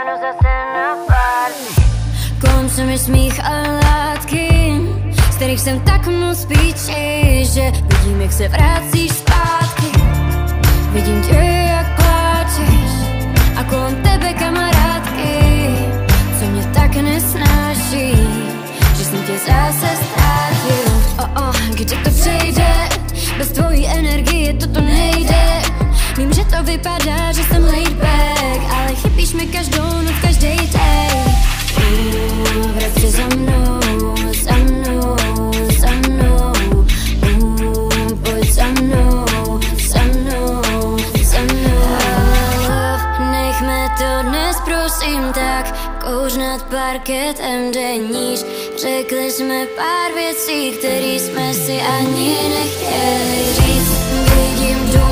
ráno zase na party. Kolem se mi smích a látky, z kterých jsem tak moc píči, že vidím, jak se vracíš zpátky. Vidím tě, jak pláčeš a kolem tebe kamarádky, co mě tak nesnáší, že jsem tě zase ztratil. Kdy to přejde, bez tvojí energie toto nejde. Vím, že to vypadá, že jsem laid back, ale chybíš mi každou noc, každý day. Vrať se za mnou, za mnou, za mnou. Pojď za mnou, za mnou, za mnou. Nechme to dnes prosím tak, kouř nad parketem jde níž. Řekli jsme pár věcí, které jsme si ani nechtěli říct. Vidím dům